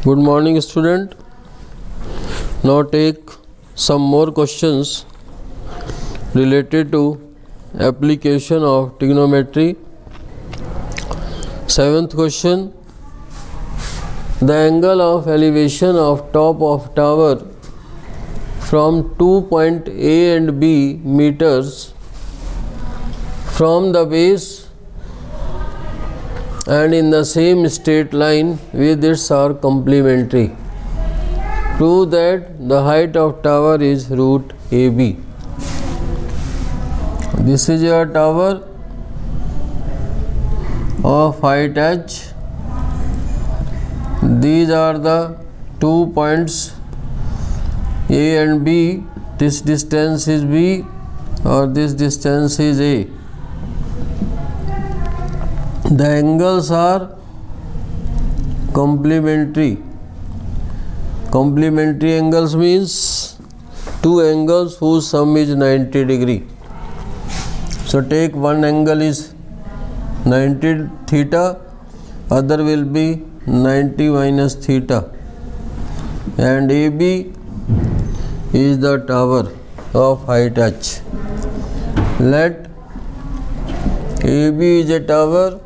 Good morning, student. Now take some more questions related to application of trigonometry. Seventh question. The angle of elevation of top of tower from 2 point A and B meters from the base and in the same straight line with its are complementary. Prove that the height of tower is root AB. This is your tower of height h. These are the 2 points A and B. This distance is B or this distance is A. The angles are complementary. Complementary angles means two angles whose sum is 90 degree. So take one angle is 90 theta, other will be 90 minus theta, and AB is the tower of height h. Let AB is a tower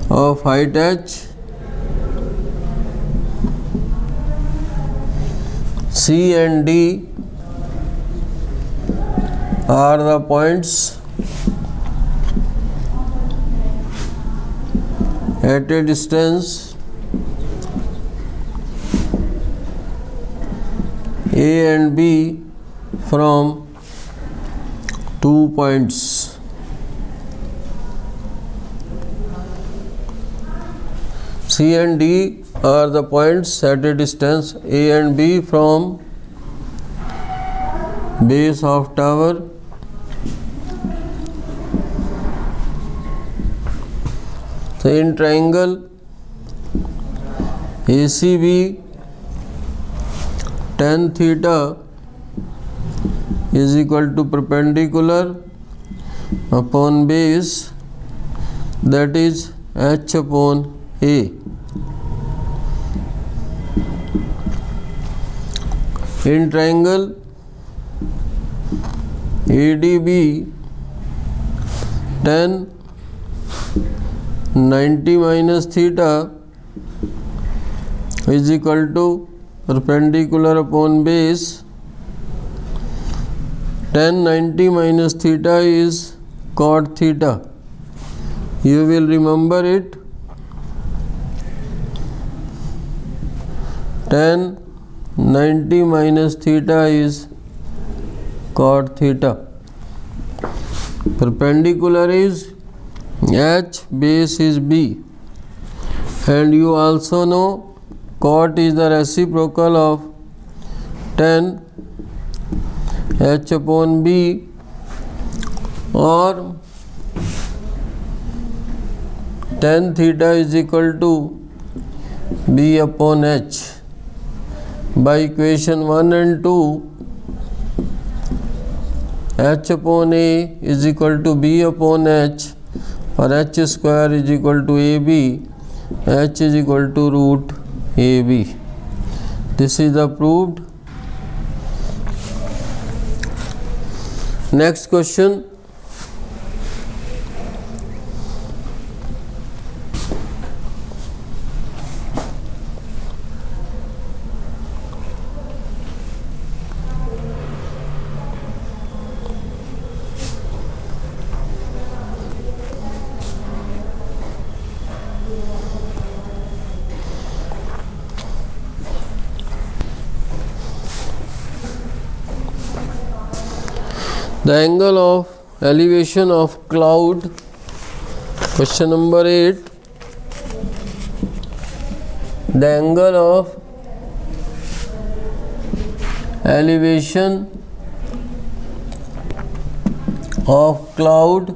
of height h. C and D are the points at a distance A and B from 2 points. C and D are the points at a distance A and B from base of tower. So in triangle ACB, tan theta is equal to perpendicular upon base, that is h upon A. In triangle ADB, tan 90 minus theta is equal to perpendicular upon base. Tan 90 minus theta is cot theta. You will remember it. Tan 90 minus theta is cot theta. Perpendicular is H, base is B, and you also know cot is the reciprocal of tan H upon B, or tan theta is equal to B upon H. By equation 1 and 2, H upon A is equal to B upon H, or H square is equal to AB, H is equal to root AB. This is the proved. Next question. The angle of elevation of cloud, question number 8. The angle of elevation of cloud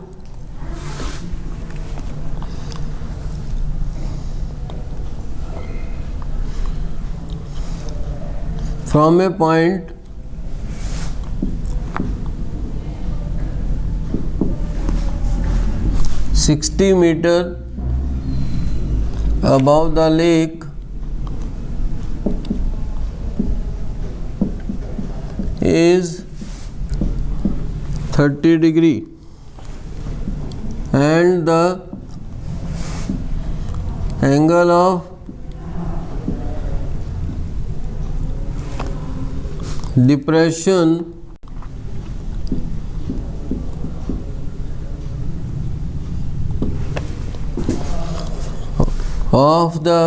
from a point $60 meters above the lake is 30 degree and the angle of depression of the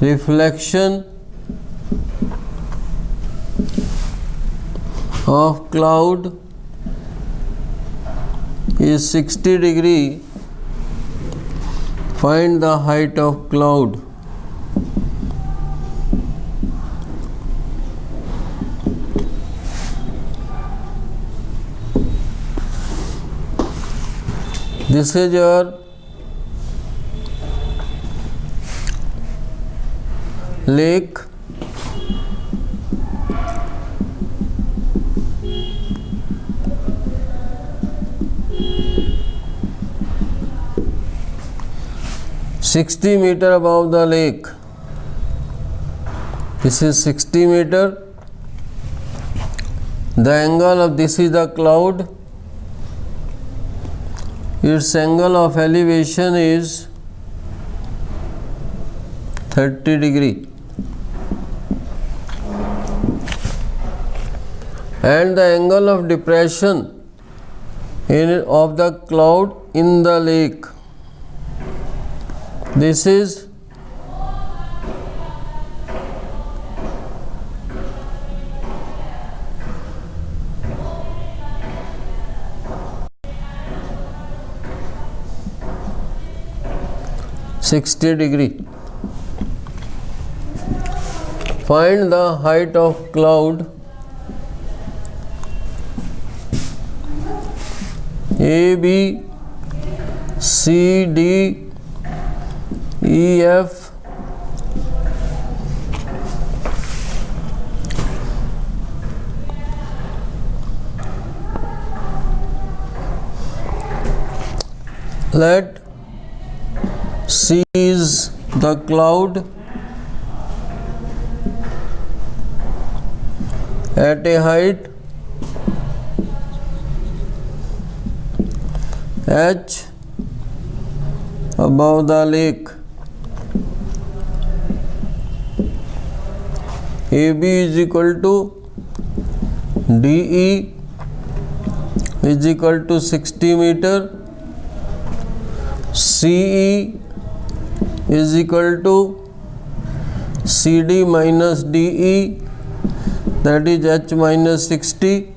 reflection of cloud is 60 degree. Find the height of cloud. This is your lake. $60 above the lake. This is 60 meter. The angle of this is the cloud. Its angle of elevation is 30 degree. And the angle of depression of the cloud in the lake. This is 60 degree. Find the height of cloud. A, B, C, D, E, F, let C is the cloud at a height H above the lake. AB is equal to DE is equal to 60 meter. CE is equal to CD minus DE, that is H minus 60.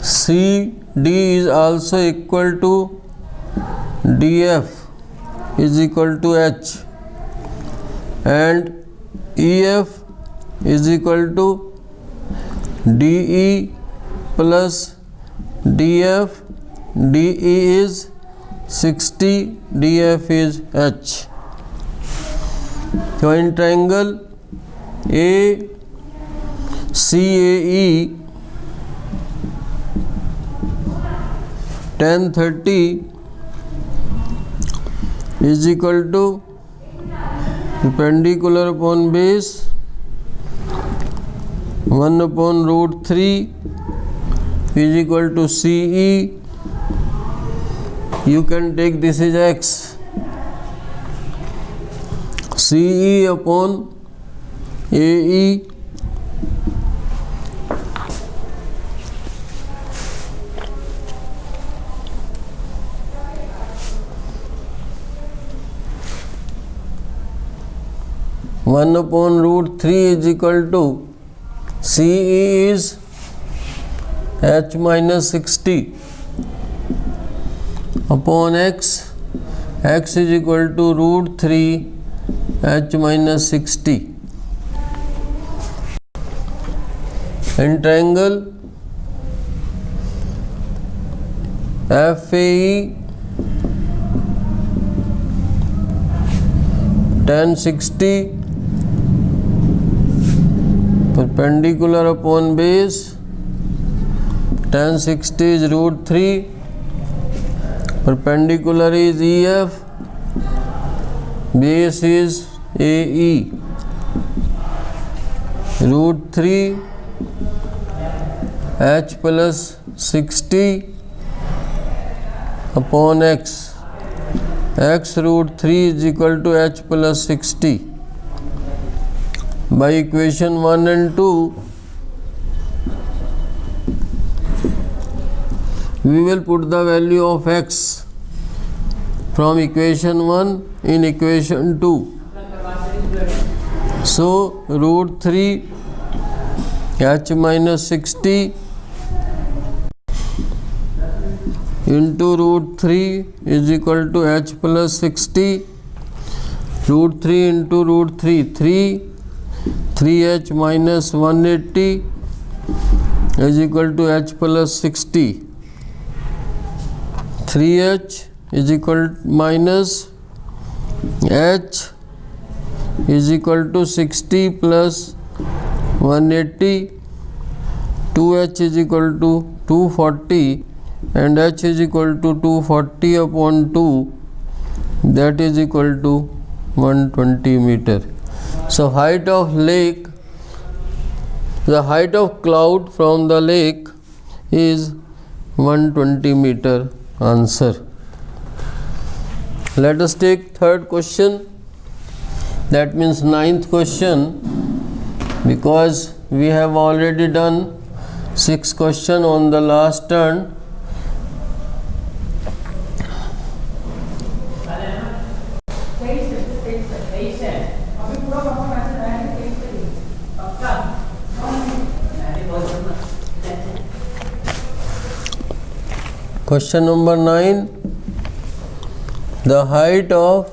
CD is also equal to DF is equal to H, and EF is equal to DE plus DF. DE is 60, DF is H. So in triangle ACAE, tan 30 is equal to perpendicular upon base 1 upon root 3 is equal to CE. You can take this is X. CE upon AE (1 upon root 3) is equal to CE is H minus 60 upon X. X is equal to root 3 H minus 60. In triangle FAE, tan 60 perpendicular upon base, tan 60 is root 3, perpendicular is EF, base is AE. root 3 h plus 60 upon x. X root 3 is equal to h plus 60. By equation 1 and 2, we will put the value of x from equation 1 in equation 2. So root 3 h minus 60 into root 3 is equal to h plus 60. Root 3 into root 3, 3h minus 180 is equal to h plus 60. 3h is equal minus h is equal to 60 plus 180. 2h is equal to 240 and h is equal to 240 upon 2, that is equal to 120 meter. So height of lake, the height of cloud from the lake is 120 meter. Answer. Let us take third question, that means ninth question, because we have already done 6 questions on the last turn. Question number 9. The height of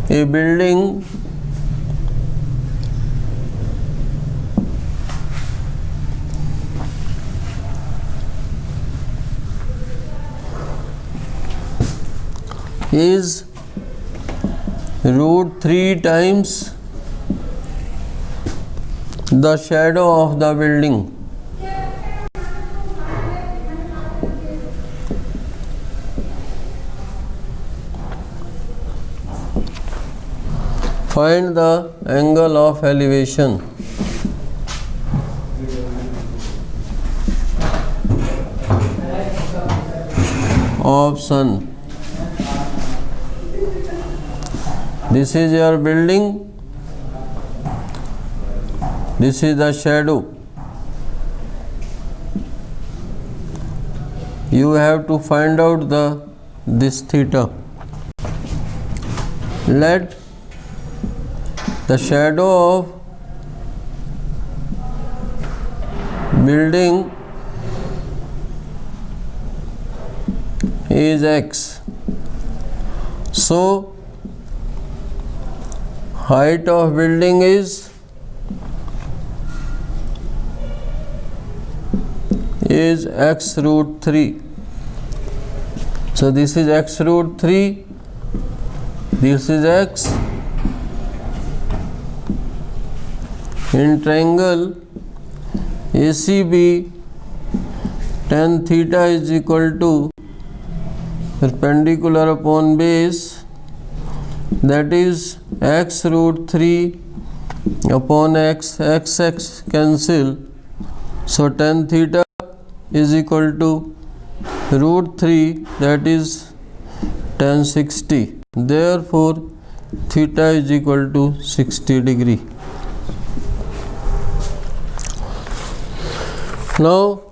a building is root 3 times the shadow of the building. Find the angle of elevation. Of sun. This is your building. This is the shadow. You have to find out this theta. Let the shadow of building is x. So height of building is x root 3. So this is x root 3, this is x. In triangle ACB, tan theta is equal to perpendicular upon base, that is x root 3 upon x, x cancel. So tan theta is equal to root 3, that is tan 60. Therefore theta is equal to 60 degree. Now